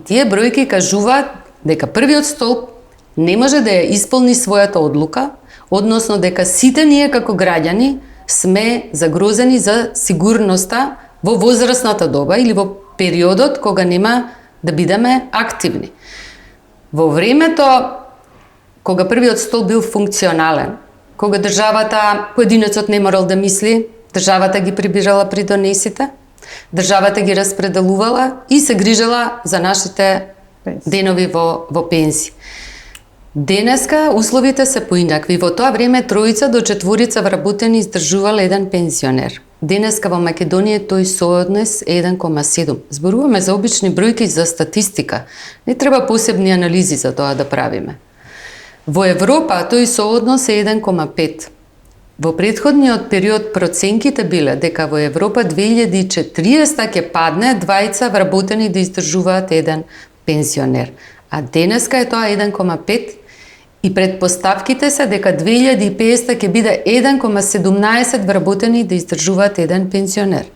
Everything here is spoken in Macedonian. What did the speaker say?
тие бројки кажуваат дека првиот столб не може да ја исполни својата одлука, односно дека сите ние како граѓани сме загрозени за сигурноста во возрастната доба или во периодот кога нема да бидеме активни. Во времето кога првиот столб бил функционален, кога државата, поединецот не морал да мисли, државата ги прибирала придонесите, државата ги распределувала и се грижела за нашите денови во пенсии. Денеска условите се поинакви. Во тоа време 3 до 4 вработени издржувал еден пензионер. Денеска во Македонија тој сооднес 1,7. Зборуваме за обични бројки за статистика. Не треба посебни анализи за тоа да правиме. Во Европа тој сооднос е 1,5. Во претходниот период проценките биле дека во Европа 2040 ќе падне 2 вработени да издржуваат еден пензионер. А денеска е тоа 1,5 и предпоставките се дека 2050 ќе биде 1,17 вработени да издржуваат еден пензионер.